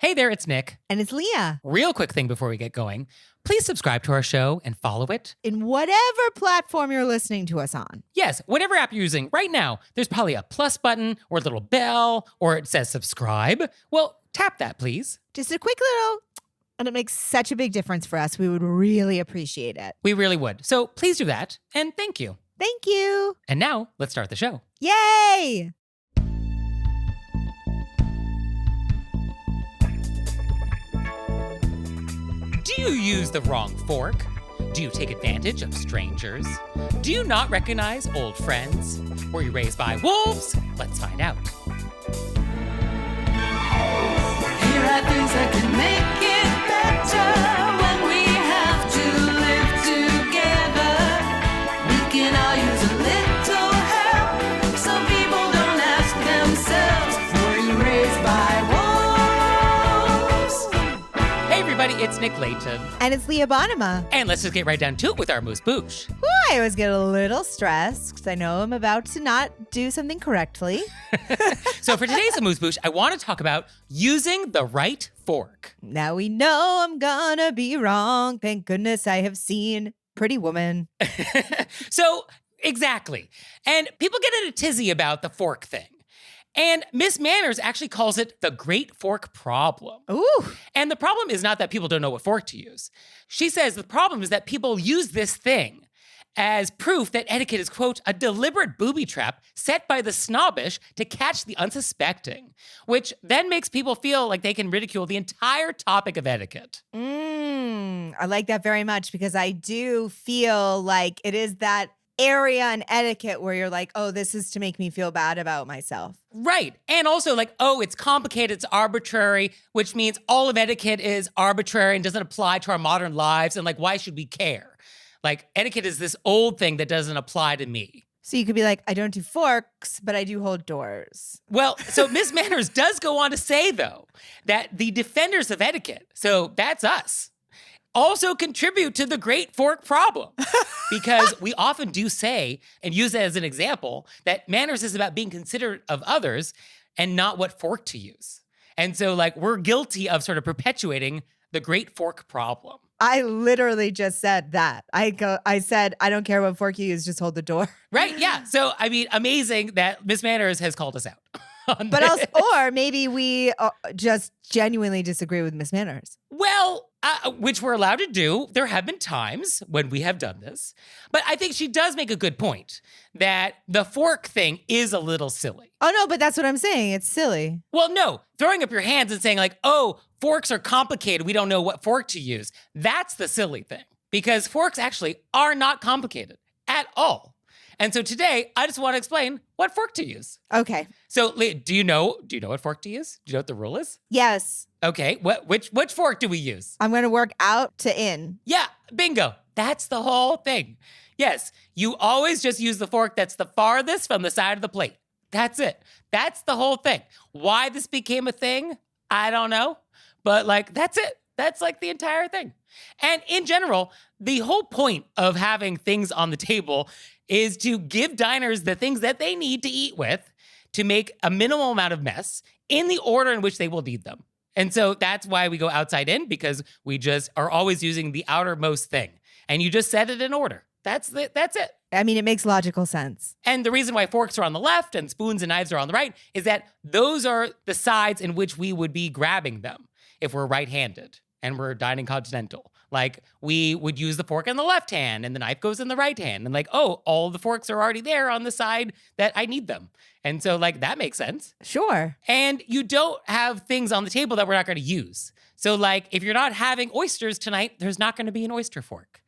Hey there, it's Nick. And it's Leah. Real quick thing before we get going. Please subscribe to our show and follow it. In whatever platform you're listening to us on. Yes, whatever app you're using right now, there's probably a plus button or a little bell or it says subscribe. Well, tap that, please. Just a quick little, and it makes such a big difference for us. We would really appreciate it. We really would. So please do that, and thank you. Thank you. And now, let's start the show. Yay! Do you use the wrong fork? Do you take advantage of strangers? Do you not recognize old friends? Were you raised by wolves? Let's find out. Here are things that can make it better when we have to live together. We can all use a little help. Some people don't ask themselves, were you raised by wolves? Hey everybody, it's Nick Leighton. And it's Leah Bonnema. And let's just get right down to it with our AMUSE-BOUCHE. I always get a little stressed because I know I'm about to not do something correctly. So for today's AMUSE-BOUCHE, I want to talk about using the right fork. Now we know I'm gonna be wrong. Thank goodness I have seen Pretty Woman. So, exactly. And people get in a tizzy about the fork thing. And Miss Manners actually calls it the great fork problem. Ooh. And the problem is not that people don't know what fork to use. She says the problem is that people use this thing as proof that etiquette is, quote, a deliberate booby trap set by the snobbish to catch the unsuspecting, which then makes people feel like they can ridicule the entire topic of etiquette. I like that very much because I do feel like it is that area in etiquette where you're like, oh, this is to make me feel bad about myself. Right. And also like, oh, it's complicated, it's arbitrary, which means all of etiquette is arbitrary and doesn't apply to our modern lives. And like, why should we care? Like, etiquette is this old thing that doesn't apply to me. So you could be like, I don't do forks, but I do hold doors. Well, so Miss Manners does go on to say, though, that the defenders of etiquette, so that's us, also contribute to the great fork problem. Because we often do say, and use it as an example, that manners is about being considerate of others and not what fork to use. And so, like, we're guilty of sort of perpetuating the great fork problem. I literally just said that. I said, I don't care what fork you use, just hold the door. Right, yeah. So, I mean, amazing that Miss Manners has called us out. But also, or maybe we just genuinely disagree with Miss Manners. Well, which we're allowed to do. There have been times when we have done this. But I think she does make a good point that the fork thing is a little silly. Oh, no, but that's what I'm saying. It's silly. Well, no, throwing up your hands and saying like, oh, forks are complicated. We don't know what fork to use. That's the silly thing because forks actually are not complicated at all. And so today, I just want to explain what fork to use. Okay. So, Leah, do you know what fork to use? Do you know what the rule is? Yes. Okay, which fork do we use? I'm going to work out to in. Yeah, bingo. That's the whole thing. Yes, you always just use the fork that's the farthest from the side of the plate. That's it. That's the whole thing. Why this became a thing, I don't know. But like, that's it. That's like the entire thing. And in general, the whole point of having things on the table is to give diners the things that they need to eat with to make a minimal amount of mess in the order in which they will need them. And so that's why we go outside in, because we just are always using the outermost thing. And you just set it in order. That's it. I mean, it makes logical sense. And the reason why forks are on the left and spoons and knives are on the right is that those are the sides in which we would be grabbing them if we're right-handed and we're dining continental. Like, we would use the fork in the left hand and the knife goes in the right hand. And like, oh, all the forks are already there on the side that I need them. And so, like, that makes sense. Sure. And you don't have things on the table that we're not going to use. So, like, if you're not having oysters tonight, there's not going to be an oyster fork.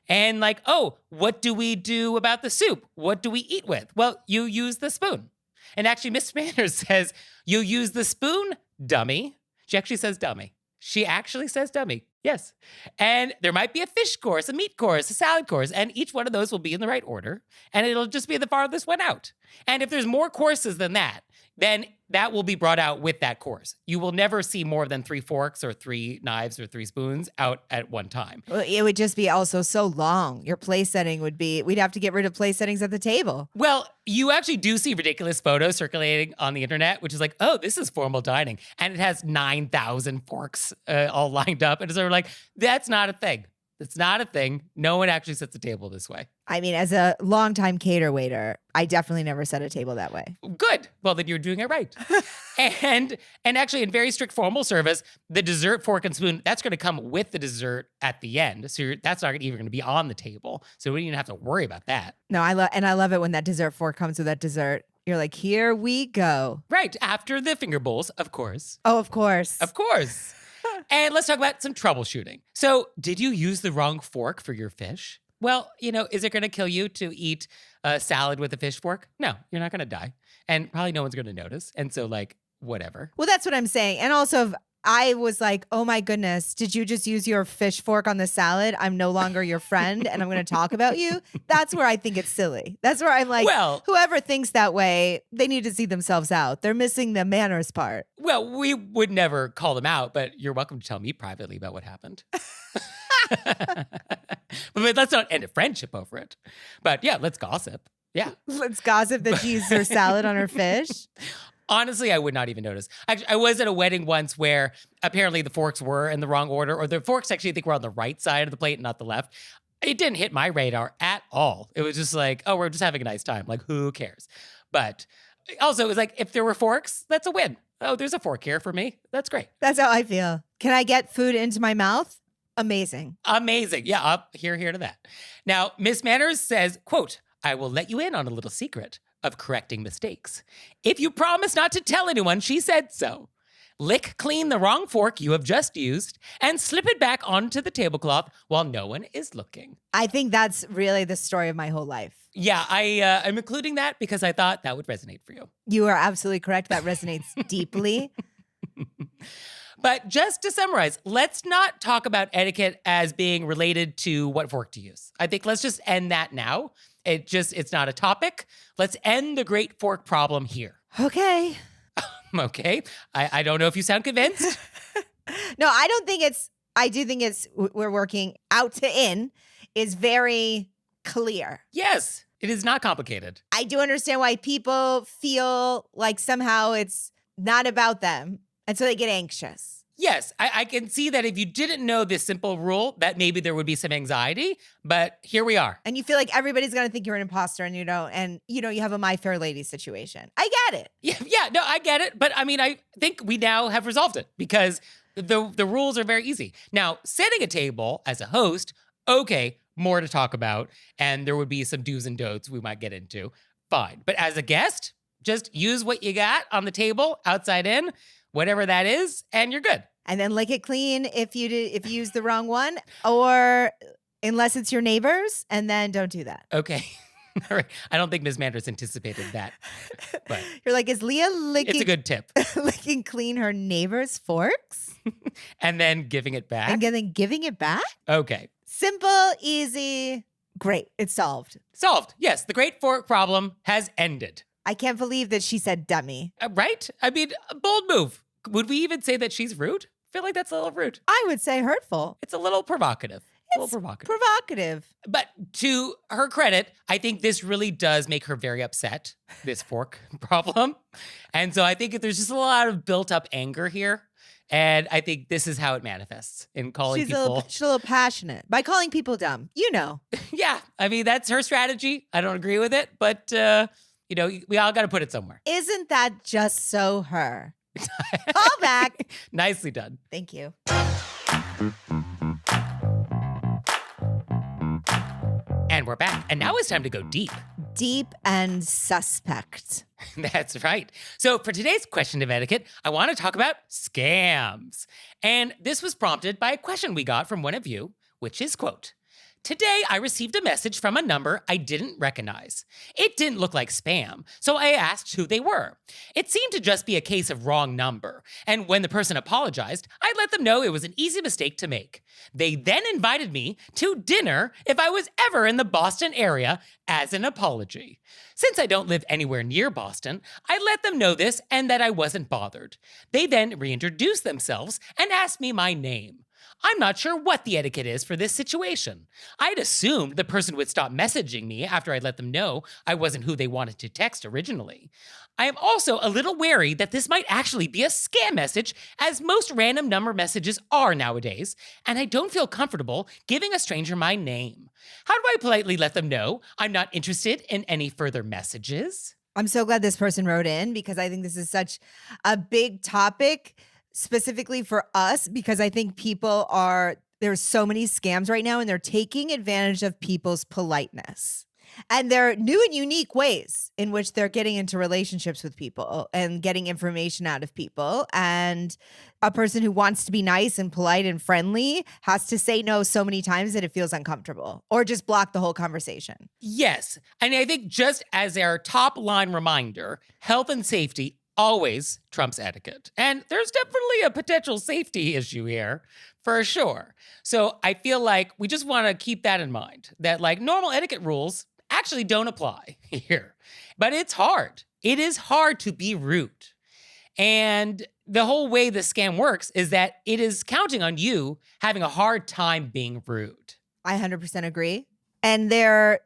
And like, oh, what do we do about the soup? What do we eat with? Well, you use the spoon. And actually, Miss Manners says, you use the spoon, dummy. She actually says dummy. She actually says dummy. Yes. And there might be a fish course, a meat course, a salad course, and each one of those will be in the right order. And it'll just be the farthest one out. And if there's more courses than that, then that will be brought out with that course. You will never see more than 3 forks or 3 knives or 3 spoons out at one time. Well, it would just be also so long. Your place setting would be, we'd have to get rid of place settings at the table. Well, you actually do see ridiculous photos circulating on the internet, which is like, oh, this is formal dining. And it has 9,000 forks all lined up. And it's sort of like, that's not a thing. It's not a thing. No one actually sets a table this way. I mean, as a longtime cater waiter, I definitely never set a table that way. Good. Well, then you're doing it right. and actually, in very strict formal service, the dessert fork and spoon, that's going to come with the dessert at the end. So that's not even going to be on the table. So we don't even have to worry about that. No, I love it when that dessert fork comes with that dessert. You're like, here we go. Right. After the finger bowls, of course. Oh, of course. Of course. And let's talk about some troubleshooting. So, did you use the wrong fork for your fish? Well, is it going to kill you to eat a salad with a fish fork? No, you're not going to die. And probably no one's going to notice. And so, whatever. Well, that's what I'm saying. And also, I was like, oh my goodness, did you just use your fish fork on the salad? I'm no longer your friend and I'm going to talk about you. That's where I think it's silly. That's where I'm like, well, whoever thinks that way, they need to see themselves out. They're missing the manners part. Well, we would never call them out, but you're welcome to tell me privately about what happened. But let's not end a friendship over it. But yeah, let's gossip. Yeah. Let's gossip that she used her salad on her fish. Honestly, I would not even notice. Actually, I was at a wedding once where apparently the forks were in the wrong order, or the forks actually I think were on the right side of the plate, not the left. It didn't hit my radar at all. It was just like, oh, we're just having a nice time. Like, who cares? But also, it was like, if there were forks, that's a win. Oh, there's a fork here for me. That's great. That's how I feel. Can I get food into my mouth? Amazing. Amazing. Yeah, up here to that. Now, Miss Manners says, quote, I will let you in on a little secret of correcting mistakes. If you promise not to tell anyone she said so, lick clean the wrong fork you have just used and slip it back onto the tablecloth while no one is looking. I think that's really the story of my whole life. Yeah, I'm including that because I thought that would resonate for you. You are absolutely correct. That resonates deeply. But just to summarize, let's not talk about etiquette as being related to what fork to use. I think let's just end that now. It's not a topic. Let's end the great fork problem here. Okay. Okay. I don't know if you sound convinced. No, I don't think I do think we're working out to in is very clear. Yes, it is not complicated. I do understand why people feel like somehow it's not about them. And so they get anxious. Yes, I can see that if you didn't know this simple rule, that maybe there would be some anxiety, but here we are. And you feel like everybody's going to think you're an imposter and you don't, and you have a My Fair Lady situation. I get it. Yeah, no, I get it. But I mean, I think we now have resolved it because the rules are very easy. Now, setting a table as a host, okay, more to talk about, and there would be some do's and don'ts we might get into. Fine. But as a guest, just use what you got on the table, outside in, whatever that is, and you're good. And then lick it clean if you use the wrong one, or unless it's your neighbors, and then don't do that. Okay. All right. I don't think Ms. Manders anticipated that. But you're like, is Leah licking? It's a good tip. Licking clean her neighbor's forks? And then giving it back? And then giving it back? Okay. Simple, easy, great. It's solved. Solved. Yes. The great fork problem has ended. I can't believe that she said dummy. Right? I mean, a bold move. Would we even say that she's rude? I feel like that's a little rude. I would say hurtful. It's a little provocative. It's provocative. But to her credit, I think this really does make her very upset, this fork problem. And so I think there's just a lot of built up anger here. And I think this is how it manifests in calling people. She's a little passionate by calling people dumb. Yeah. I mean, that's her strategy. I don't agree with it, but we all got to put it somewhere. Isn't that just so her? Call back. Nicely done. Thank you. And we're back. And now it's time to go deep. Deep and suspect. That's right. So for today's question of etiquette, I want to talk about scams. And this was prompted by a question we got from one of you, which is, quote, Today, I received a message from a number I didn't recognize. It didn't look like spam, so I asked who they were. It seemed to just be a case of wrong number, and when the person apologized, I let them know it was an easy mistake to make. They then invited me to dinner if I was ever in the Boston area as an apology. Since I don't live anywhere near Boston, I let them know this and that I wasn't bothered. They then reintroduced themselves and asked me my name. I'm not sure what the etiquette is for this situation. I'd assumed the person would stop messaging me after I let them know I wasn't who they wanted to text originally. I am also a little wary that this might actually be a scam message, as most random number messages are nowadays, and I don't feel comfortable giving a stranger my name. How do I politely let them know I'm not interested in any further messages? I'm so glad this person wrote in because I think this is such a big topic specifically for us, because I think there's so many scams right now and they're taking advantage of people's politeness. And there are new and unique ways in which they're getting into relationships with people and getting information out of people. And a person who wants to be nice and polite and friendly has to say no so many times that it feels uncomfortable, or just block the whole conversation. Yes, and I think just as our top line reminder, health and safety always trumps etiquette. And there's definitely a potential safety issue here, for sure. So I feel like we just want to keep that in mind, that like normal etiquette rules actually don't apply here. But it's hard. It is hard to be rude. And the whole way the scam works is that it is counting on you having a hard time being rude. I 100% agree. And they're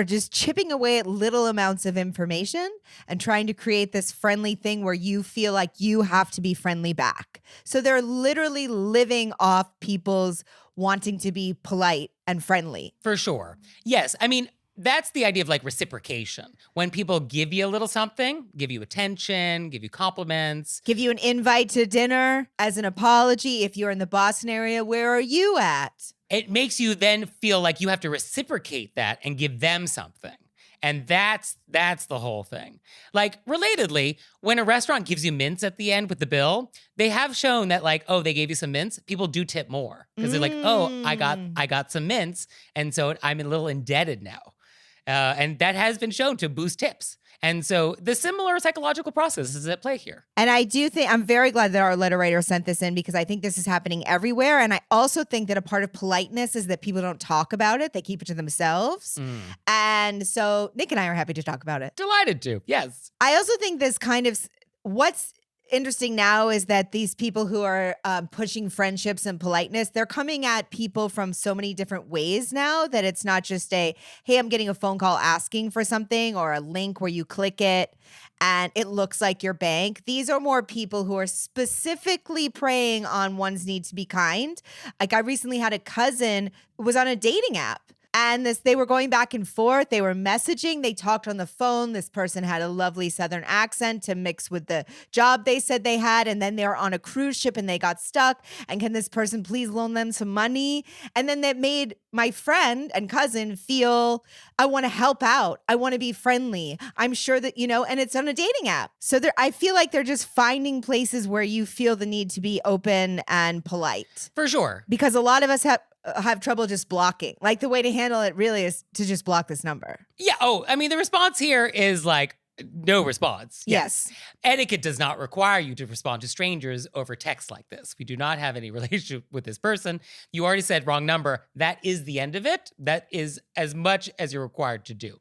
just chipping away at little amounts of information and trying to create this friendly thing where you feel like you have to be friendly back. So they're literally living off people's wanting to be polite and friendly. For sure. Yes. I mean, that's the idea of like reciprocation. When people give you a little something, give you attention, give you compliments. Give you an invite to dinner as an apology. If you're in the Boston area, where are you at? It makes you then feel like you have to reciprocate that and give them something. And that's the whole thing. Like, relatedly, when a restaurant gives you mints at the end with the bill, they have shown that like, oh, they gave you some mints, people do tip more. Because they're like, oh, I got some mints, and so I'm a little indebted now. And that has been shown to boost tips. And so the similar psychological process is at play here. And I do think, I'm very glad that our letter writer sent this in, because I think this is happening everywhere. And I also think that a part of politeness is that people don't talk about it. They keep it to themselves. And so Nick and I are happy to talk about it. Delighted to, yes. I also think this kind of, what's interesting now is that these people who are pushing friendships and politeness, they're coming at people from so many different ways now that it's not just hey, I'm getting a phone call asking for something, or a link where you click it and it looks like your bank. These are more people who are specifically preying on one's need to be kind. Like, I recently had a cousin who was on a dating app. And they were going back and forth. They were messaging. They talked on the phone. This person had a lovely Southern accent to mix with the job they said they had. And then they were on a cruise ship and they got stuck. And can this person please loan them some money? And then that made my friend and cousin feel, I want to help out. I want to be friendly. I'm sure that, and it's on a dating app. So I feel like they're just finding places where you feel the need to be open and polite. For sure. Because a lot of us have trouble just blocking. Like, the way to handle it really is to just block this number. Yeah. Oh, I mean, the response here is like no response. Yes. Etiquette does not require you to respond to strangers over text like this. We do not have any relationship with this person. You already said wrong number. That is the end of it. That is as much as you're required to do.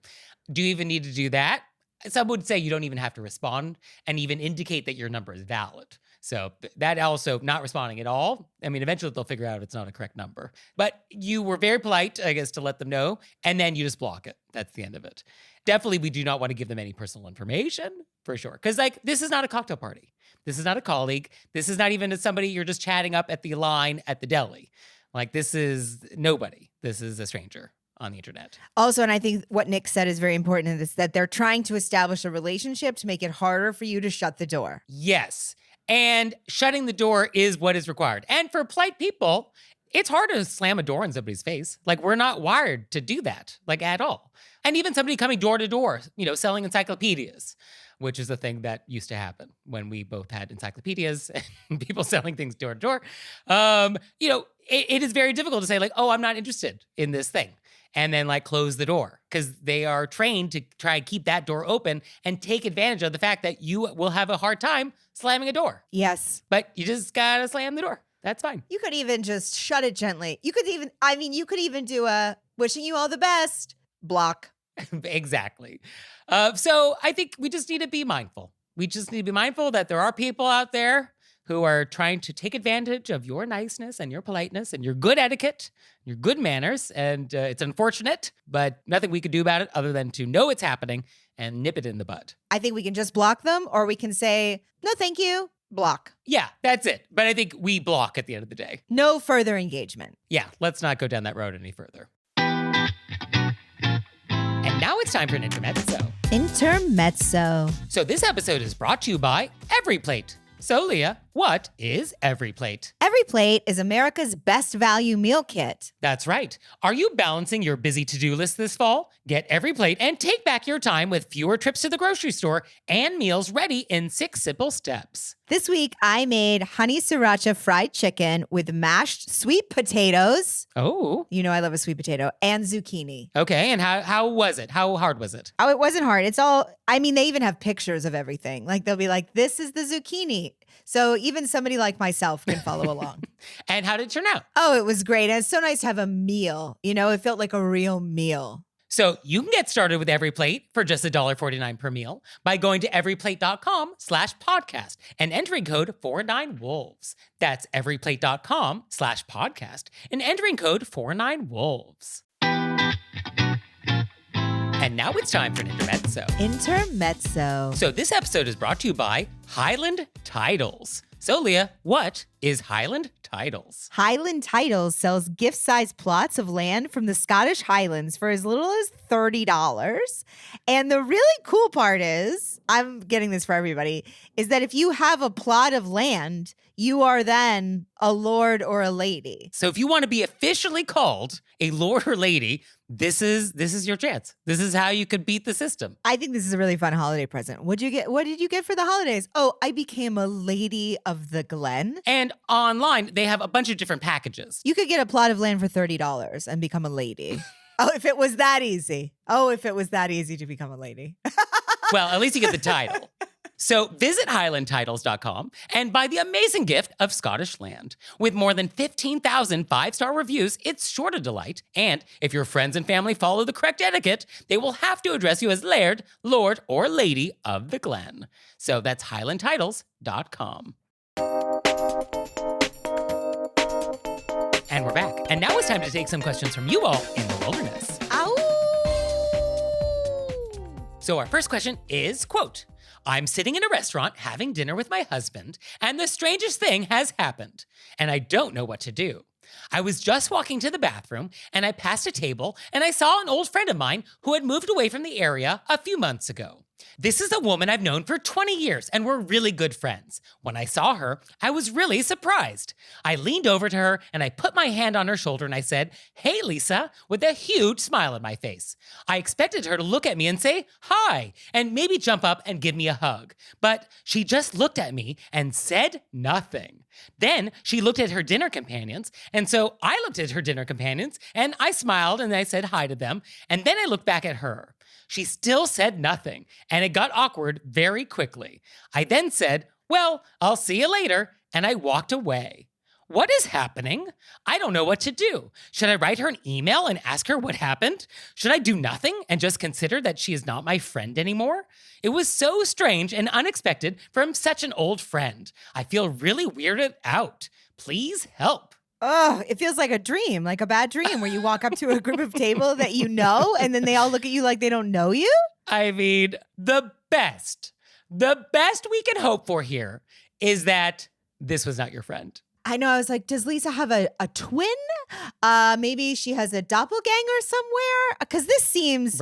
Do you even need to do that? Some would say you don't even have to respond and even indicate that your number is valid. So that also, not responding at all, I mean, eventually they'll figure out it's not a correct number. But you were very polite, I guess, to let them know, and then you just block it. That's the end of it. Definitely, we do not want to give them any personal information, for sure. Because, like, this is not a cocktail party. This is not a colleague. This is not even somebody you're just chatting up at the line at the deli. Like, this is nobody. This is a stranger on the internet. Also, and I think what Nick said is very important, is that they're trying to establish a relationship to make it harder for you to shut the door. Yes. And shutting the door is what is required. And for polite people, it's hard to slam a door in somebody's face. Like, we're not wired to do that, like, at all. And even somebody coming door to door, selling encyclopedias, which is a thing that used to happen when we both had encyclopedias and people selling things door to door. it is very difficult to say like, oh, I'm not interested in this thing. And then like close the door because they are trained to try and keep that door open and take advantage of the fact that you will have a hard time slamming a door. Yes. But you just gotta slam the door. That's fine. You could even just shut it gently. You could even do a wishing you all the best block. Exactly. So I think we just need to be mindful. We just need to be mindful that there are people out there who are trying to take advantage of your niceness and your politeness and your good etiquette, your good manners. And it's unfortunate, but nothing we could do about it other than to know it's happening and nip it in the bud. I think we can just block them, or we can say, no, thank you, block. Yeah, that's it. But I think we block at the end of the day. No further engagement. Yeah, let's not go down that road any further. And now it's time for an intermezzo. Intermezzo. So this episode is brought to you by EveryPlate. So Leah, what is EveryPlate? EveryPlate is America's best value meal kit. That's right. Are you balancing your busy to-do list this fall? Get EveryPlate and take back your time with fewer trips to the grocery store and meals ready in 6 simple steps. This week, I made honey sriracha fried chicken with mashed sweet potatoes. Oh. You know I love a sweet potato. And zucchini. Okay, and how was it? How hard was it? Oh, it wasn't hard. They even have pictures of everything. Like they'll be like, this is the zucchini. So even somebody like myself can follow along. And how did it turn out? Oh, it was great. And it's so nice to have a meal. You know, it felt like a real meal. So you can get started with EveryPlate for just $1.49 per meal by going to everyplate.com/podcast and entering code 49wolves. That's everyplate.com/podcast and entering code 49wolves. And now it's time for an intermezzo. Intermezzo. So this episode is brought to you by Highland Titles. So Leah, what is Highland Titles? Highland Titles sells gift-sized plots of land from the Scottish Highlands for as little as $30. And the really cool part is, I'm getting this for everybody, is that if you have a plot of land, you are then a lord or a lady. So if you want to be officially called a lord or lady, this is your chance. This is how you could beat the system. I think this is a really fun holiday present. What did you get for the holidays? Oh, I became a lady of the Glen. And online, they have a bunch of different packages. You could get a plot of land for $30 and become a lady. Oh, if it was that easy. Oh, if it was that easy to become a lady. Well, at least you get the title. So visit highlandtitles.com and buy the amazing gift of Scottish land. With more than 15,000 5-star reviews, it's sure to delight. And if your friends and family follow the correct etiquette, they will have to address you as Laird, Lord, or Lady of the Glen. So that's highlandtitles.com. And we're back. And now it's time to take some questions from you all in the wilderness. Ow! So our first question is, quote, I'm sitting in a restaurant having dinner with my husband, and the strangest thing has happened, and I don't know what to do. I was just walking to the bathroom, and I passed a table, and I saw an old friend of mine who had moved away from the area a few months ago. This is a woman I've known for 20 years, and we're really good friends. When I saw her, I was really surprised. I leaned over to her, and I put my hand on her shoulder, and I said, "Hey, Lisa," with a huge smile on my face. I expected her to look at me and say, "Hi," and maybe jump up and give me a hug. But she just looked at me and said nothing. Then she looked at her dinner companions, and so I looked at her dinner companions, and I smiled, and I said hi to them, and then I looked back at her. She still said nothing, and it got awkward very quickly. I then said, "Well, I'll see you later," and I walked away. What is happening? I don't know what to do. Should I write her an email and ask her what happened? Should I do nothing and just consider that she is not my friend anymore? It was so strange and unexpected from such an old friend. I feel really weirded out. Please help. Oh, it feels like a dream, like a bad dream where you walk up to a group of people that you know and then they all look at you like they don't know you. I mean, the best we can hope for here is that this was not your friend. I know. I was like, does Lisa have a twin? Maybe she has a doppelganger somewhere? Because this seems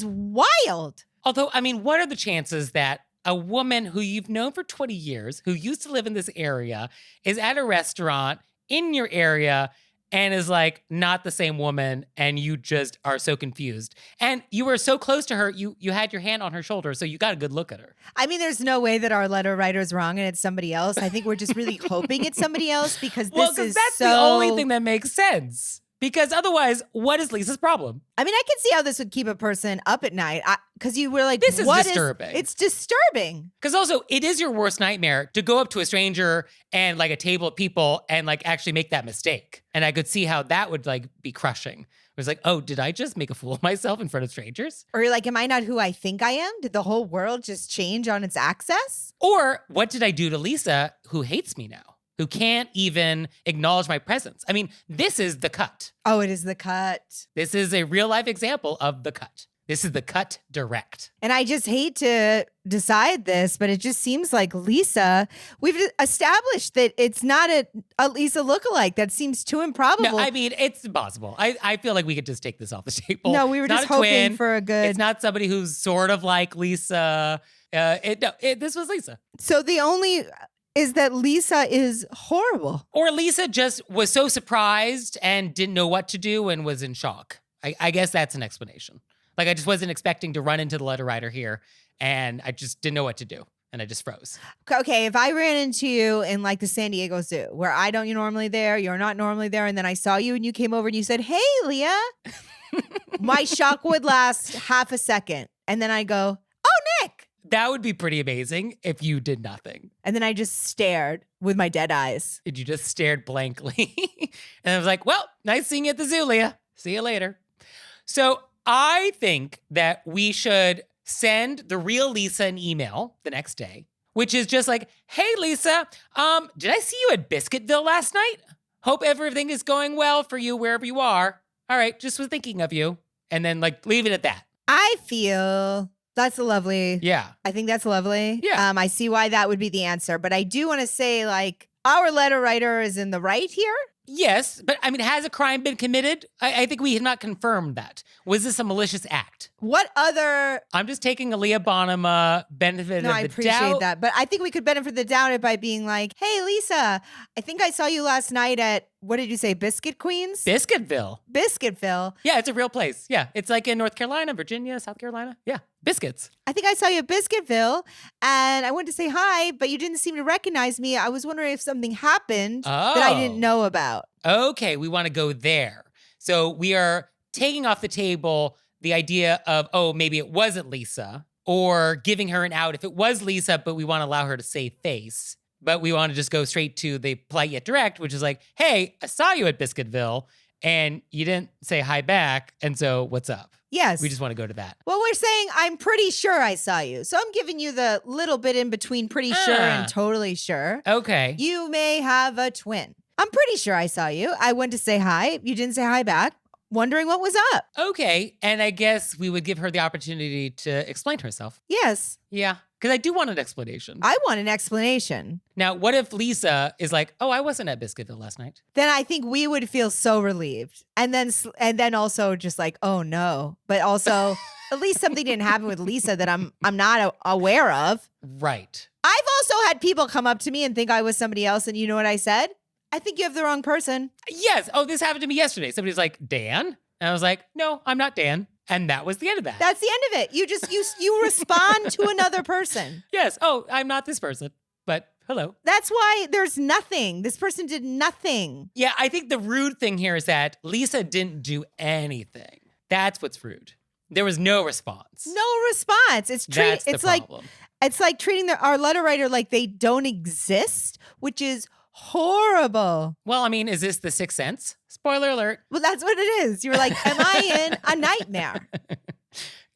wild. Although, I mean, what are the chances that a woman who you've known for 20 years, who used to live in this area, is at a restaurant in your area and is like not the same woman, and you just are so confused. And you were so close to her, you had your hand on her shoulder, so you got a good look at her. I mean, there's no way that our letter writer is wrong and it's somebody else. I think we're just really hoping it's somebody else because this is that's so... the only thing that makes sense. Because otherwise, what is Lisa's problem? I mean, I can see how this would keep a person up at night because you were like, This is what disturbing. It's disturbing. Because also, it is your worst nightmare to go up to a stranger and like a table of people and like actually make that mistake. And I could see how that would like be crushing. It was like, oh, did I just make a fool of myself in front of strangers? Or you're like, am I not who I think I am? Did the whole world just change on its axis? Or what did I do to Lisa who hates me now? Who can't even acknowledge my presence? I mean, this is the cut. Oh, it is the cut. This is a real life example of the cut. This is the cut direct. And I just hate to decide this, but it just seems like Lisa, we've established that it's not a Lisa lookalike. That seems too improbable. No, I mean, it's impossible. I feel like we could just take this off the table. No, we were It's not just a hoping twin. for a good... It's not somebody who's sort of like Lisa. This was Lisa. So the only is that Lisa is horrible. Or Lisa just was so surprised and didn't know what to do and was in shock. I guess that's an explanation. Like, I just wasn't expecting to run into the letter writer here, and I just didn't know what to do, and I just froze. Okay, if I ran into you in like the San Diego Zoo, where I don't normally there, you're not normally there, and then I saw you and you came over and you said, "Hey, Leah," my shock would last half a second, and then I go, "Oh, Nick." That would be pretty amazing if you did nothing. And then I just stared with my dead eyes. And you just stared blankly. And I was like, well, nice seeing you at the zoo, Leah. See you later. So I think that we should send the real Lisa an email the next day, which is just like, hey, Lisa, did I see you at Biscuitville last night? Hope everything is going well for you wherever you are. All right, just was thinking of you. And then like leave it at that. I feel that's lovely. Yeah. I think that's lovely. Yeah. I see why that would be the answer. But I do want to say, like, our letter writer is in the right here. Yes, but I mean, has a crime been committed? I think we have not confirmed that. Was this a malicious act? What other... I'm just taking a Leah Bonnema benefit No, of I the appreciate doubt. that. But I think we could benefit the doubt by being like, hey, Lisa, I think I saw you last night at, what did you say, Biscuit Queens? Biscuitville. Biscuitville. Yeah, it's a real place. Yeah, it's like in North Carolina, Virginia, South Carolina. Yeah, biscuits. I think I saw you at Biscuitville, and I wanted to say hi, but you didn't seem to recognize me. I was wondering if something happened that I didn't know about. Okay, we want to go there. So we are taking off the table the idea of, oh, maybe it wasn't Lisa, or giving her an out if it was Lisa, but we want to allow her to save face. But we want to just go straight to the polite yet direct, which is like, hey, I saw you at Biscuitville, and you didn't say hi back, and so what's up? Yes. We just want to go to that. Well, we're saying, I'm pretty sure I saw you. So I'm giving you the little bit in between pretty sure and totally sure. Okay. You may have a twin. I'm pretty sure I saw you. I went to say hi. You didn't say hi back. Wondering what was up. Okay, and I guess we would give her the opportunity to explain herself. Yes. Yeah, because I do want an explanation. I want an explanation. Now, what if Lisa is like, oh, I wasn't at Biscuitville last night? Then I think we would feel so relieved. And then also just like, oh no. But also, at least something didn't happen with Lisa that I'm not aware of. Right. I've also had people come up to me and think I was somebody else, and you know what I said? I think you have the wrong person. Yes. Oh, this happened to me yesterday. Somebody's like, Dan? And I was like, no, I'm not Dan. And that was the end of that. That's the end of it. You just you respond to another person. Yes. Oh, I'm not this person. But hello. That's why there's nothing. This person did nothing. Yeah, I think the rude thing here is that Lisa didn't do anything. That's what's rude. There was no response. No response. It's That's the problem. It's like treating our letter writer like they don't exist, which is horrible. Well, I mean, is this the Sixth Sense? Spoiler alert. Well, that's what it is. You're like, am I in a nightmare?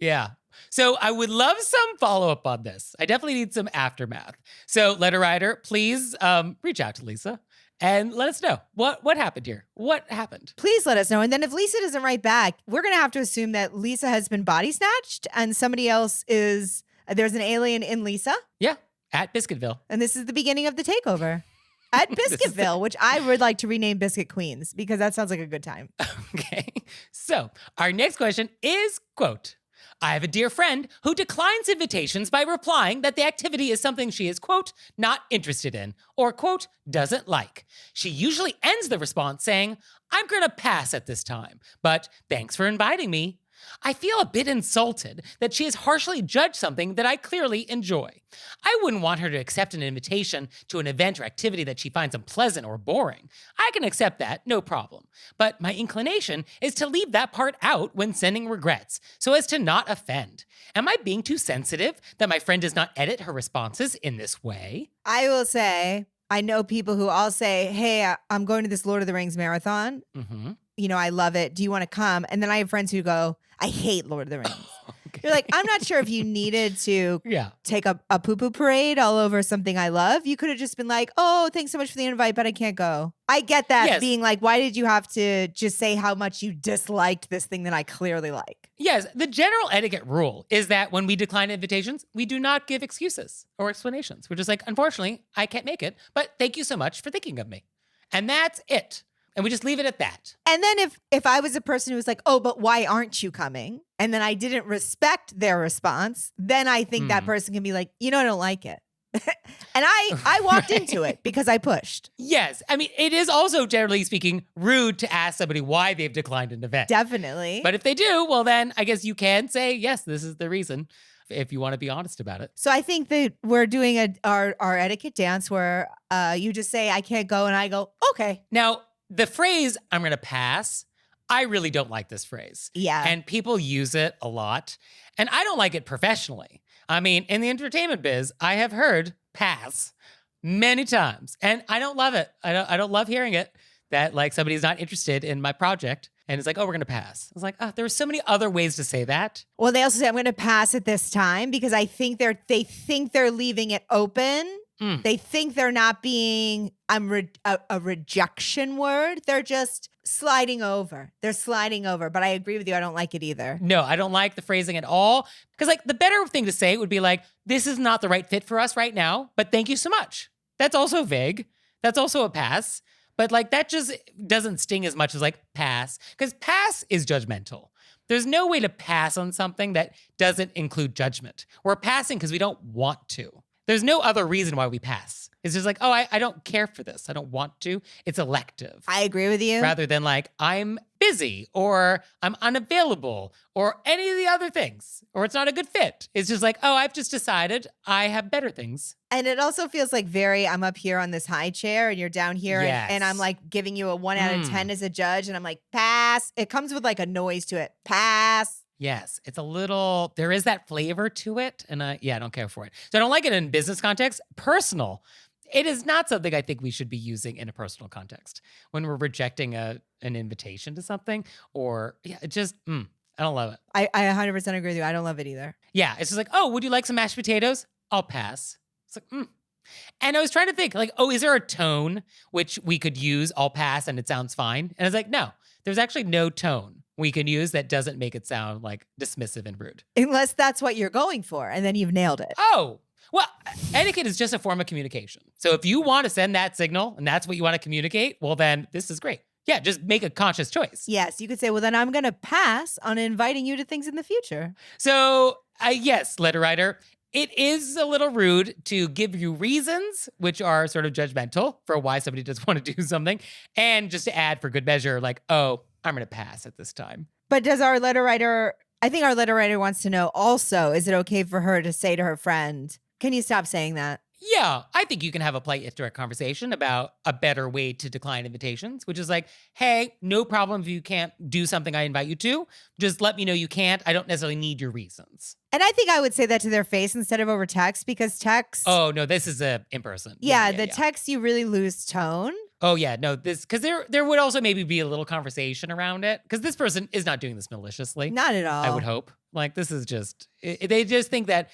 Yeah. So I would love some follow-up on this. I definitely need some aftermath. So letter writer, please reach out to Lisa and let us know what happened here. What happened? Please let us know. And then if Lisa doesn't write back, we're going to have to assume that Lisa has been body snatched and somebody else is, there's an alien in Lisa. Yeah, at Biscuitville. And this is the beginning of the takeover. At Biscuitville, which I would like to rename Biscuit Queens because that sounds like a good time. Okay. So our next question is, quote, I have a dear friend who declines invitations by replying that the activity is something she is, quote, not interested in, or, quote, doesn't like. She usually ends the response saying, I'm going to pass at this time, but thanks for inviting me. I feel a bit insulted that she has harshly judged something that I clearly enjoy. I wouldn't want her to accept an invitation to an event or activity that she finds unpleasant or boring. I can accept that, no problem. But my inclination is to leave that part out when sending regrets, so as to not offend. Am I being too sensitive that my friend does not edit her responses in this way? I will say, I know people who all say, hey, I'm going to this Lord of the Rings marathon. Mm-hmm. You know, I love it. Do you want to come? And then I have friends who go, I hate Lord of the Rings. Okay. You're like, I'm not sure if you needed to Yeah. take a poo-poo parade all over something I love. You could have just been like, oh, thanks so much for the invite, but I can't go. I get that Yes. being like, why did you have to just say how much you disliked this thing that I clearly like? Yes, the general etiquette rule is that when we decline invitations, we do not give excuses or explanations. We're just like, unfortunately, I can't make it, but thank you so much for thinking of me. And that's it. And we just leave it at that. And then if I was a person who was like, oh, but why aren't you coming? And then I didn't respect their response, then I think that person can be like, you know, I don't like it. And I walked into it because I pushed. Yes. I mean, it is also, generally speaking, rude to ask somebody why they've declined an event. Definitely. But if they do, well, then I guess you can say, yes, this is the reason, if you want to be honest about it. So I think that we're doing our etiquette dance where you just say, I can't go. And I go, okay. Now, the phrase, I'm going to pass, I really don't like this phrase. Yeah. And people use it a lot. And I don't like it professionally. I mean, in the entertainment biz, I have heard pass many times. And I don't love it. I don't love hearing it, that like somebody's not interested in my project. And it's like, oh, we're going to pass. I was like, oh, there are so many other ways to say that. Well, they also say, I'm going to pass at this time because I think they think they're leaving it open. They think they're not being a rejection word. They're just sliding over. They're sliding over. But I agree with you. I don't like it either. No, I don't like the phrasing at all. Because like the better thing to say would be like, this is not the right fit for us right now, but thank you so much. That's also vague. That's also a pass. But like that just doesn't sting as much as like pass. Because pass is judgmental. There's no way to pass on something that doesn't include judgment. We're passing because we don't want to. There's no other reason why we pass. It's just like, oh, I don't care for this. I don't want to. It's elective. I agree with you. Rather than like, I'm busy or I'm unavailable or any of the other things, or it's not a good fit. It's just like, oh, I've just decided I have better things. And it also feels like I'm up here on this high chair and you're down here Yes. and I'm like giving you a 1 out of 10 as a judge. And I'm like, pass. It comes with like a noise to it. Pass. Yes, it's a little, there is that flavor to it. And I don't care for it. So I don't like it in business context. Personal, it is not something I think we should be using in a personal context. When we're rejecting an invitation to something or it just, I don't love it. I 100% agree with you. I don't love it either. Yeah, it's just like, oh, would you like some mashed potatoes? I'll pass. It's like, And I was trying to think like, oh, is there a tone which we could use, I'll pass and it sounds fine? And I was like, no, there's actually no tone we can use that doesn't make it sound like dismissive and rude. Unless that's what you're going for. And then you've nailed it. Oh, well, etiquette is just a form of communication. So if you want to send that signal and that's what you want to communicate, well, then this is great. Yeah, just make a conscious choice. Yes, you could say, well, then I'm going to pass on inviting you to things in the future. So yes, letter writer, it is a little rude to give you reasons, which are sort of judgmental for why somebody does want to do something. And just to add for good measure, like, oh, I'm going to pass at this time. But does our letter writer, I think our letter writer wants to know also, is it okay for her to say to her friend, can you stop saying that? Yeah, I think you can have a polite, direct conversation about a better way to decline invitations, which is like, hey, no problem if you can't do something I invite you to. Just let me know you can't. I don't necessarily need your reasons. And I think I would say that to their face instead of over text because text. Oh, no, this is in person. Yeah, text, you really lose tone. Oh, yeah, no, this, because there would also maybe be a little conversation around it, because this person is not doing this maliciously. Not at all. I would hope. Like, this is just, they just think that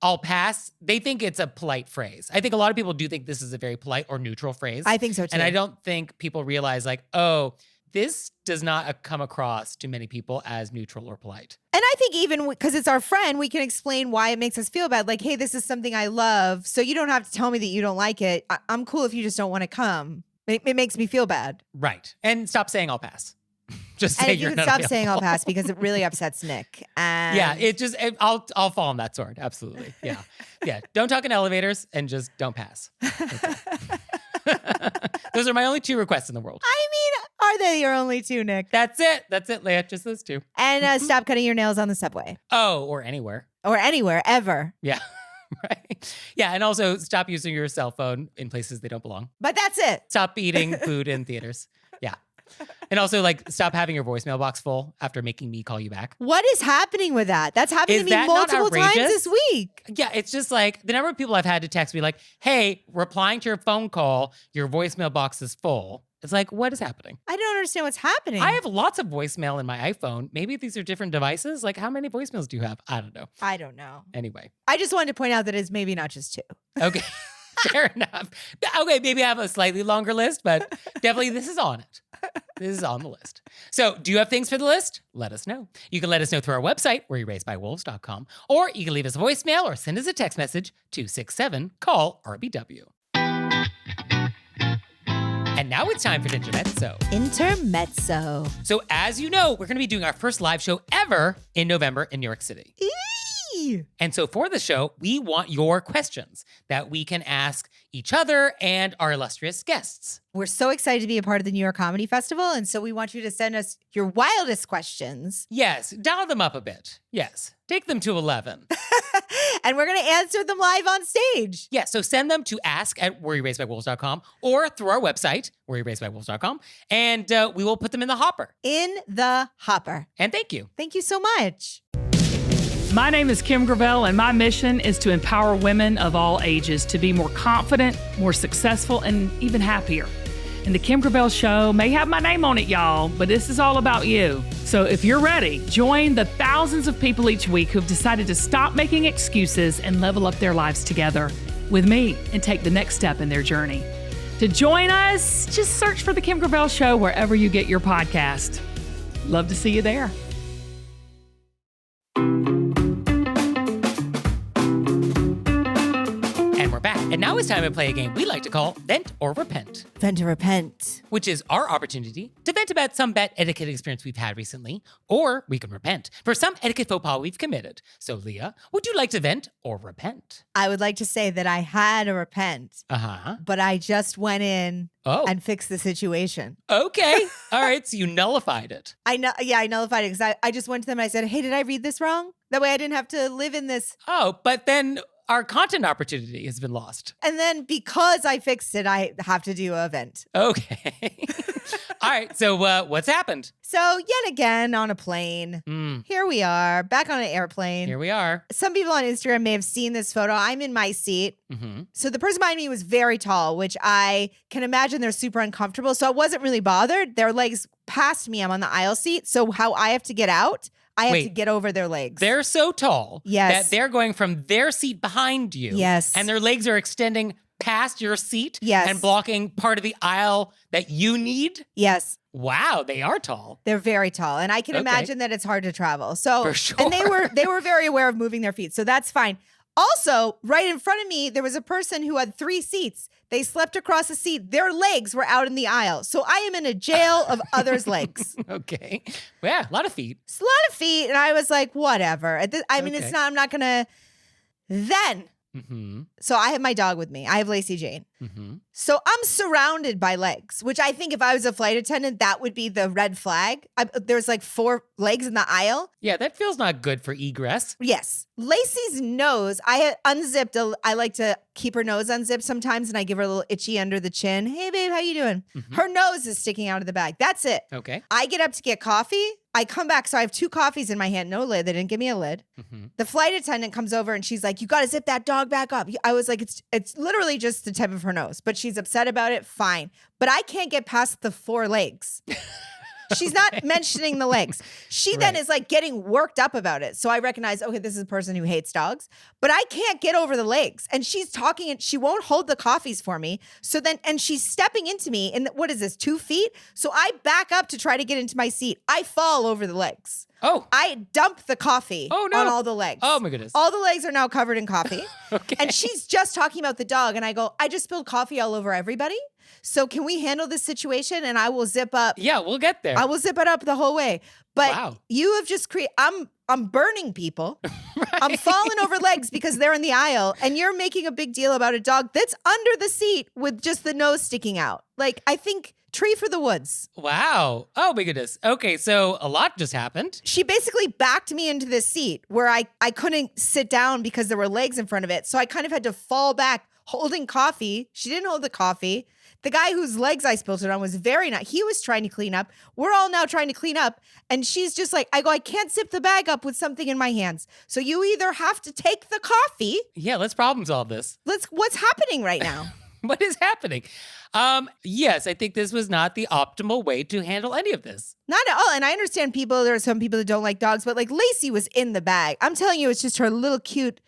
I'll pass. They think it's a polite phrase. I think a lot of people do think this is a very polite or neutral phrase. I think so too. And I don't think people realize like, oh, this does not come across to many people as neutral or polite. And I think even because it's our friend, we can explain why it makes us feel bad. Like, hey, this is something I love. So you don't have to tell me that you don't like it. I'm cool if you just don't want to come. It makes me feel bad. Right. And stop saying I'll pass. Just And say if you you're could not stop available. saying I'll pass because it really upsets Nick. And Yeah, I'll fall on that sword. Absolutely. Yeah. Yeah. Don't talk in elevators and just don't pass. Okay. Those are my only 2 requests in the world. I mean, are they your only 2, Nick? That's it. That's it, Leah. Just those 2. And stop cutting your nails on the subway Oh, or anywhere. or anywhere ever. Yeah. Right. Yeah. And also stop using your cell phone in places they don't belong. But that's it. Stop eating food in theaters. Yeah. And also, like, stop having your voicemail box full after making me call you back. What is happening with that? That's happened Is to me that not multiple times outrageous? this week. Yeah, it's just like the number of people I've had to text me like, hey, replying to your phone call, your voicemail box is full. It's like, what is happening? I don't understand what's happening. I have lots of voicemail in my iPhone. Maybe these are different devices. Like, how many voicemails do you have? I don't know. I don't know. Anyway. I just wanted to point out that it's maybe not just 2. Okay. Fair enough. Okay, maybe I have a slightly longer list, but definitely this is on it. This is on the list. So, do you have things for the list? Let us know. You can let us know through our website, wereraisedbywolves.com, or you can leave us a voicemail or send us a text message, 267-CALL-RBW. And now it's time for Intermezzo. Intermezzo. So, as you know, we're going to be doing our first live show ever in November in New York City. And so for the show, we want your questions that we can ask each other and our illustrious guests. We're so excited to be a part of the New York Comedy Festival, and so we want you to send us your wildest questions. Yes, dial them up a bit. Yes, take them to 11. And we're going to answer them live on stage. Yeah, so send them to ask@wereraisedbywolves.com or through our website, wereraisedbywolves.com, and we will put them in the hopper. In the hopper. And thank you. Thank you so much. My name is Kim Gravel, and my mission is to empower women of all ages to be more confident, more successful, and even happier. And the Kim Gravel Show may have my name on it, y'all, but this is all about you. So if you're ready, join the thousands of people each week who've decided to stop making excuses and level up their lives together with me and take the next step in their journey. To join us, just search for the Kim Gravel Show wherever you get your podcast. Love to see you there. And we're back. And now it's time to play a game we like to call Vent or Repent, Vent to repent. which is our opportunity to vent about some bad etiquette experience we've had recently, or we can repent for some etiquette faux pas we've committed. So, Leah, would you like to vent or repent? I would like to say that I had to repent, Uh-huh. but I just went in Oh, and fixed the situation. okay. All right, so you nullified it. I nullified it because I just went to them and I said, hey, did I read this wrong? That way I didn't have to live in this. Oh, but then our content opportunity has been lost. And then because I fixed it, I have to do a event. Okay. All right, so what's happened? So yet again on a plane, here we are back on an airplane. Here we are. Some people on Instagram may have seen this photo. I'm in my seat. Mm-hmm. So the person behind me was very tall, which I can imagine they're super uncomfortable. So I wasn't really bothered. Their legs past me. I'm on the aisle seat. So how I have to get out, I have to Wait. get over their legs. They're so tall Yes. that they're going from their seat behind you. Yes. And their legs are extending past your seat. Yes. And blocking part of the aisle that you need. Yes. Wow, they are tall. They're very tall. And I can Okay. imagine that it's hard to travel. So For sure. and they were very aware of moving their feet. So that's fine. Also, right in front of me, there was a person who had 3 seats. They slept across a seat. Their legs were out in the aisle. So I am in a jail of others' legs. Okay. Yeah, a lot of feet. It's a lot of feet. And I was like, whatever. I mean, Okay. it's not, I'm not going to. Then, Mm-hmm. so I have my dog with me. I have Lacey Jane. Mm-hmm. So I'm surrounded by legs, which I think if I was a flight attendant, that would be the red flag. There's like 4 legs in the aisle. Yeah, that feels not good for egress. Yes. Lacey's nose, I had unzipped. I like to keep her nose unzipped sometimes, and I give her a little itchy under the chin. Hey, babe, how you doing? Mhm. Her nose is sticking out of the bag. That's it. Okay. I get up to get coffee. I come back, so I have 2 coffees in my hand. No lid. They didn't give me a lid. Mm-hmm. The flight attendant comes over, and she's like, you got to zip that dog back up. I was like, it's literally just the tip of her nose, but she's upset about it. Fine. But I can't get past the 4 legs. She's not mentioning the legs. She then Right. is like getting worked up about it. So I recognize, okay, this is a person who hates dogs, but I can't get over the legs. And she's talking and she won't hold the coffees for me. So then, and she's stepping into me in, what is this, 2 feet? So I back up to try to get into my seat. I fall over the legs. Oh. I dump the coffee Oh, no. on all the legs. Oh, my goodness. All the legs are now covered in coffee. Okay. And she's just talking about the dog. And I go, I just spilled coffee all over everybody. So can we handle this situation? And I will zip up. Yeah, we'll get there. I will zip it up the whole way. But Wow. you have just created, I'm burning people. Right. I'm falling over legs because they're in the aisle, and you're making a big deal about a dog that's under the seat with just the nose sticking out. Like, I think tree for the woods. Wow. Oh my goodness. Okay, so a lot just happened. She basically backed me into this seat where I couldn't sit down because there were legs in front of it. So I kind of had to fall back holding coffee. She didn't hold the coffee. The guy whose legs I spilled it on was very nice. He was trying to clean up. We're all now trying to clean up. And she's just like, I can't zip the bag up with something in my hands. So you either have to take the coffee. Yeah, let's problem solve this. What's happening right now? What is happening? Yes, I think this was not the optimal way to handle any of this. Not at all. And I understand there are some people that don't like dogs, but like Lacey was in the bag. I'm telling you, it's just her little cute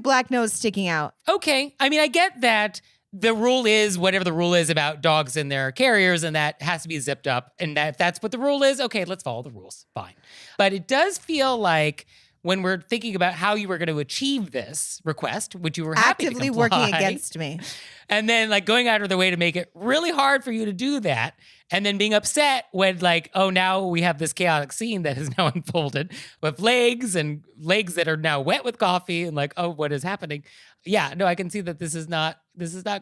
black nose sticking out. Okay. I mean, I get that the rule is whatever the rule is about dogs and their carriers, and that has to be zipped up. And that if that's what the rule is, okay, let's follow the rules. Fine. But it does feel like when we're thinking about how you were going to achieve this request, which you were happy Actively to comply, working against me. and then like going out of the way to make it really hard for you to do that, and then being upset when like, oh, now we have this chaotic scene that has now unfolded with legs that are now wet with coffee, and like, oh, what is happening? Yeah, no, I can see that this is not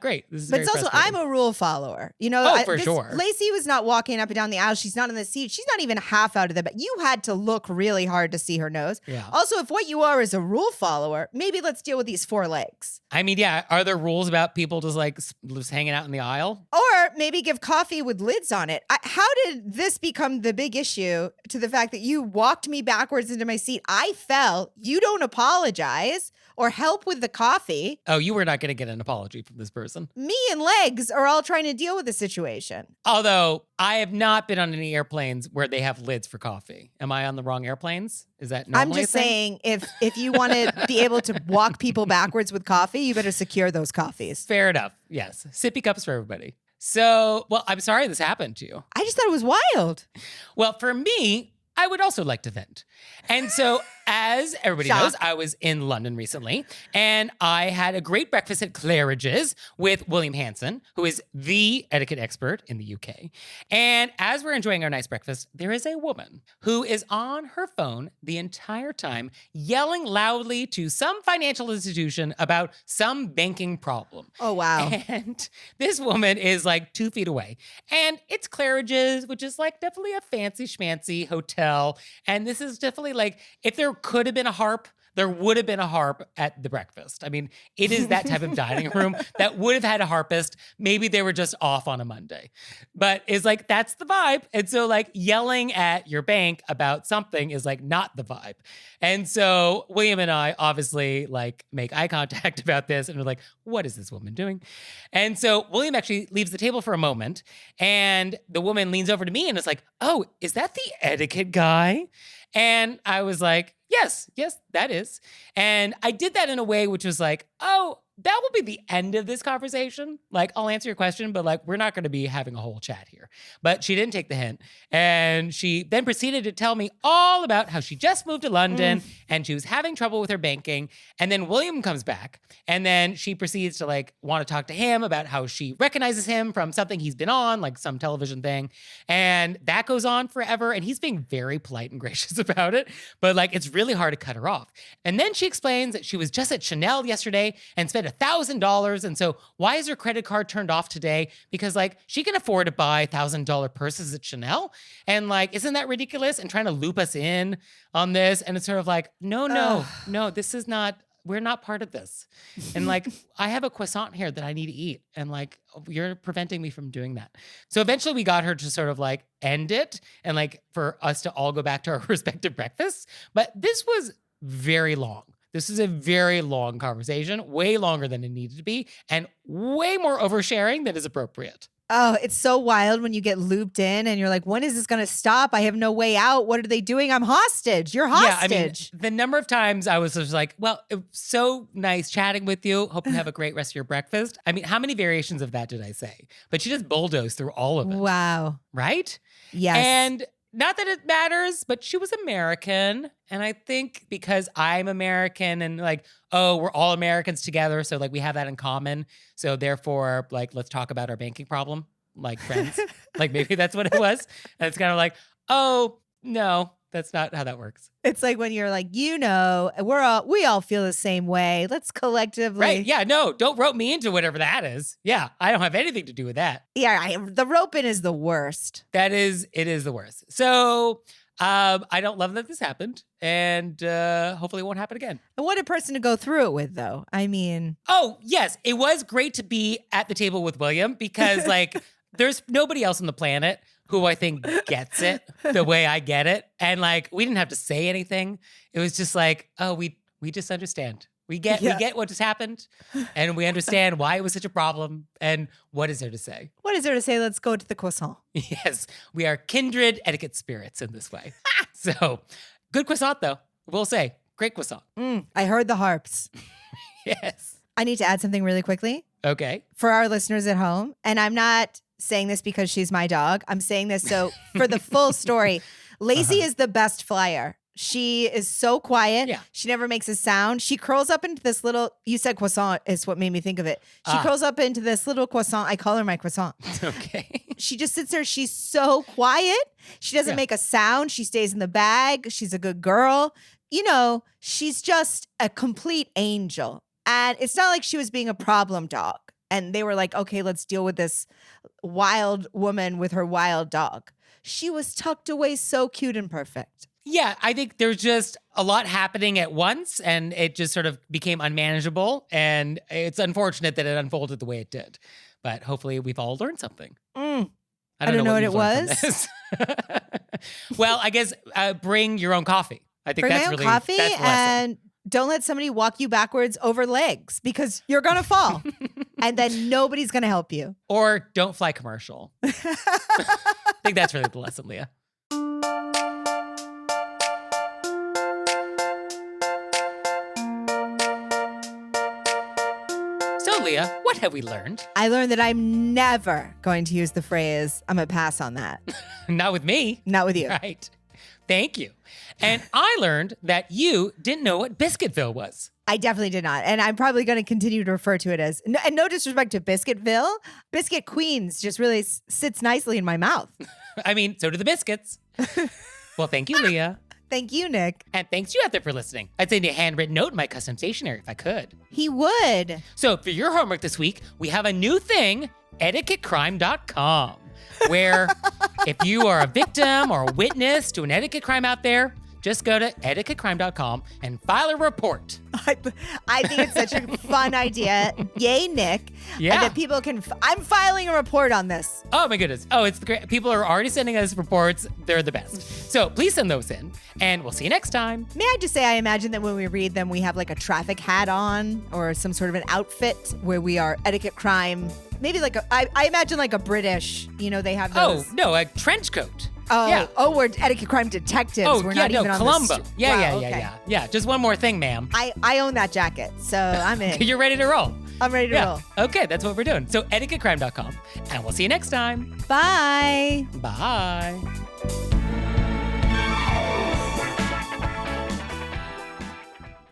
great. This is But very it's also, frustrating. I'm a rule follower. You know, Oh, for sure. Lacey was not walking up and down the aisle. She's not in the seat. She's not even half out of the bed. You had to look really hard to see her nose. Yeah. Also, if what you are is a rule follower, maybe let's deal with these 4 legs. I mean, yeah, are there rules about people just hanging out in the aisle? Or maybe give coffee with lids on it. How did this become the big issue to the fact that you walked me backwards into my seat? I fell. You don't apologize or help with the coffee. Oh, you were not going to get an apology from this person. Me and Legs are all trying to deal with the situation. Although I have not been on any airplanes where they have lids for coffee. Am I on the wrong airplanes? Is that normally I'm just a thing? saying, if you want to be able to walk people backwards with coffee, you better secure those coffees. Fair enough. Yes. Sippy cups for everybody. So, well, I'm sorry this happened to you. I just thought it was wild. Well, for me, I would also like to vent. And so, as everybody knows, I was in London recently, and I had a great breakfast at Claridge's with William Hanson, who is the etiquette expert in the UK. And as we're enjoying our nice breakfast, there is a woman who is on her phone the entire time, yelling loudly to some financial institution about some banking problem. Oh, wow. And this woman is like 2 feet away. And it's Claridge's, which is like definitely a fancy schmancy hotel. And this is definitely like, if there could have been a harp, there would have been a harp at the breakfast. I mean, it is that type of dining room that would have had a harpist. Maybe they were just off on a Monday. But it's like, that's the vibe. And so like yelling at your bank about something is like not the vibe. And so William and I obviously like make eye contact about this and we're like, what is this woman doing? And so William actually leaves the table for a moment and the woman leans over to me and is like, oh, is that the etiquette guy? And I was like, yes, that is. And I did that in a way which was like, oh, that will be the end of this conversation. Like, I'll answer your question, but like, we're not going to be having a whole chat here. But she didn't take the hint. And she then proceeded to tell me all about how she just moved to London and she was having trouble with her banking. And then William comes back and then she proceeds to like want to talk to him about how she recognizes him from something he's been on, like some television thing. And that goes on forever. And he's being very polite and gracious about it. But like, it's really hard to cut her off. And then she explains that she was just at Chanel yesterday and spent $1,000. And so why is her credit card turned off today? Because like she can afford to buy $1,000 purses at Chanel. And like, isn't that ridiculous? And trying to loop us in on this. And it's sort of like, no, this is not, we're not part of this. And like, I have a croissant here that I need to eat. And like, you're preventing me from doing that. So eventually we got her to sort of like end it and like for us to all go back to our respective breakfasts. But this was very long. This is a very long conversation, way longer than it needed to be, and way more oversharing than is appropriate. Oh, it's so wild when you get looped in and you're like, when is this going to stop? I have no way out. What are they doing? I'm hostage. You're hostage. Yeah, I mean, the number of times I was just like, well, it was so nice chatting with you. Hope you have a great rest of your breakfast. I mean, how many variations of that did I say? But she just bulldozed through all of it. Wow. Right? Yes. And not that it matters, but she was American. And I think because I'm American and like, oh, we're all Americans together. So like we have that in common. So therefore, like, let's talk about our banking problem, like friends. Like maybe that's what it was. And it's kind of like, oh, no, that's not how that works. It's like when you're like, we all feel the same way. Let's collectively. Right. Yeah. No, don't rope me into whatever that is. Yeah. I don't have anything to do with that. Yeah. The roping is the worst. It is the worst. So I don't love that this happened. And hopefully it won't happen again. And what a person to go through it with, though. I mean. Oh, yes. It was great to be at the table with William because like there's nobody else on the planet who I think gets it the way I get it. And like, we didn't have to say anything. It was just like, oh, we just understand. We get what just happened and we understand why it was such a problem and what is there to say. What is there to say? Let's go to the croissant. Yes, we are kindred etiquette spirits in this way. So good croissant though, we'll say. Great croissant. I heard the harps. Yes. I need to add something really quickly. Okay. For our listeners at home. And I'm not saying this because she's my dog. I'm saying this so for the full story. Lacey is the best flyer. She is so quiet. Yeah. She never makes a sound. She curls up into this little, you said croissant is what made me think of it. She curls up into this little croissant. I call her my croissant. Okay. She just sits there. She's so quiet. She doesn't make a sound. She stays in the bag. She's a good girl. You know, she's just a complete angel. And it's not like she was being a problem dog. And they were like, okay, let's deal with this wild woman with her wild dog. She was tucked away so cute and perfect. Yeah, I think there's just a lot happening at once and it just sort of became unmanageable. And it's unfortunate that it unfolded the way it did. But hopefully we've all learned something. I don't know what it was. Well, I guess bring your own coffee. I think Bring that's my own really coffee that's the lesson. and don't let somebody walk you backwards over legs because you're going to fall and then nobody's going to help you. Or don't fly commercial. I think that's really the lesson, Leah. So, Leah, what have we learned? I learned that I'm never going to use the phrase, I'm going to pass on that. Not with me. Not with you. Right. Thank you. And I learned that you didn't know what Biscuitville was. I definitely did not. And I'm probably going to continue to refer to it as, and no disrespect to Biscuitville, Biscuit Queens just really sits nicely in my mouth. I mean, so do the biscuits. Well, thank you, Leah. Thank you, Nick. And thanks you out there for listening. I'd send you a handwritten note in my custom stationery if I could. He would. So for your homework this week, we have a new thing, etiquettecrime.com, where if you are a victim or a witness to an etiquette crime out there, just go to etiquettecrime.com and file a report. I think it's such a fun idea. Yay, Nick. Yeah. And that people can, I'm filing a report on this. Oh my goodness. Oh, it's great. People are already sending us reports. They're the best. So please send those in and we'll see you next time. May I just say, I imagine that when we read them, we have like a traffic hat on or some sort of an outfit where we are etiquette crime. Maybe like I imagine like a British, they have those. Oh, no, a trench coat. Oh, yeah. We're etiquette crime detectives. Oh, we're yeah, not even on Columbo. the Yeah. Just one more thing, ma'am. I own that jacket, so I'm in. You're ready to roll. I'm ready to roll. Okay, that's what we're doing. So etiquettecrime.com, and we'll see you next time. Bye. Bye.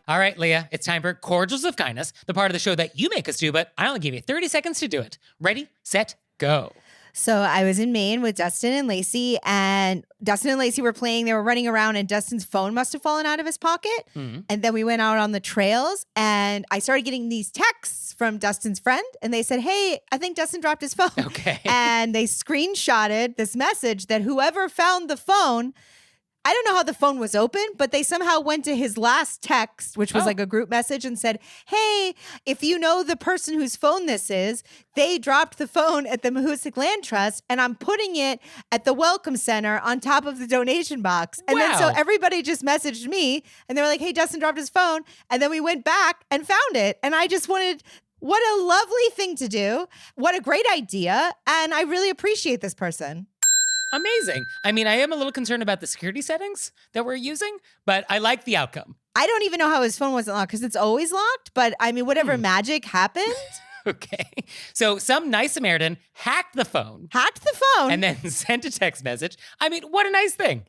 All right, Leah, it's time for Cordials of Kindness, the part of the show that you make us do, but I only give you 30 seconds to do it. Ready, set, go. So I was in Maine with Dustin and Lacey, and Dustin and Lacey were playing. They were running around, and Dustin's phone must have fallen out of his pocket. Mm-hmm. And then we went out on the trails, and I started getting these texts from Dustin's friend, and they said, hey, I think Dustin dropped his phone. Okay. And they screenshotted this message that whoever found the phone, I don't know how the phone was open, but they somehow went to his last text, which was like a group message, and said, hey, if you know the person whose phone this is, they dropped the phone at the Mahoosic Land Trust, and I'm putting it at the Welcome Center on top of the donation box. And then so everybody just messaged me, and they were like, hey, Dustin dropped his phone. And then we went back and found it. And I just wanted, what a lovely thing to do. What a great idea. And I really appreciate this person. Amazing. I mean, I am a little concerned about the security settings that we're using, but I like the outcome. I don't even know how his phone wasn't locked because it's always locked. But I mean, whatever magic happened, Okay. So some nice Samaritan hacked the phone Hacked the phone. and then sent a text message. I mean, what a nice thing.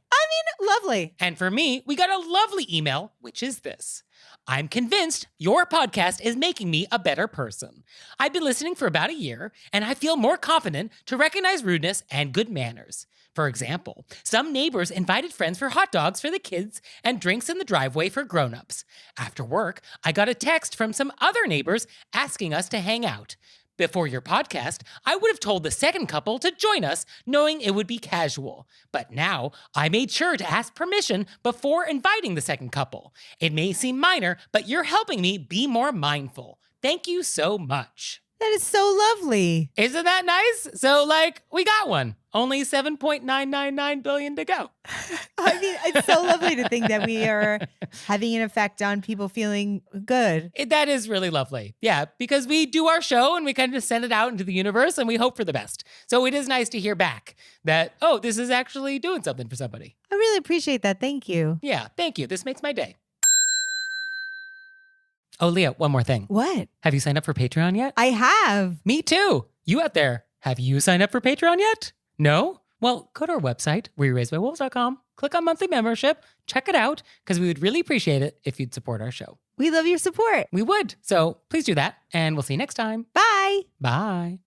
Lovely. And for me, we got a lovely email, which is this. I'm convinced your podcast is making me a better person. I've been listening for about a year, and I feel more confident to recognize rudeness and good manners. For example, some neighbors invited friends for hot dogs for the kids and drinks in the driveway for grown-ups. After work, I got a text from some other neighbors asking us to hang out. Before your podcast, I would have told the second couple to join us, knowing it would be casual. But now, I made sure to ask permission before inviting the second couple. It may seem minor, but you're helping me be more mindful. Thank you so much. That is so lovely. Isn't that nice? So, we got one. Only 7.999 billion to go. I mean, it's so lovely to think that we are having an effect on people feeling good. That is really lovely. Yeah, because we do our show and we kind of send it out into the universe and we hope for the best. So it is nice to hear back that, oh, this is actually doing something for somebody. I really appreciate that. Thank you. Yeah, thank you. This makes my day. Oh, Leah, one more thing. What? Have you signed up for Patreon yet? I have. Me too. You out there, have you signed up for Patreon yet? No? Well, go to our website, wereraisedbywolves.com, click on monthly membership, check it out, because we would really appreciate it if you'd support our show. We love your support. We would. So please do that, and we'll see you next time. Bye. Bye.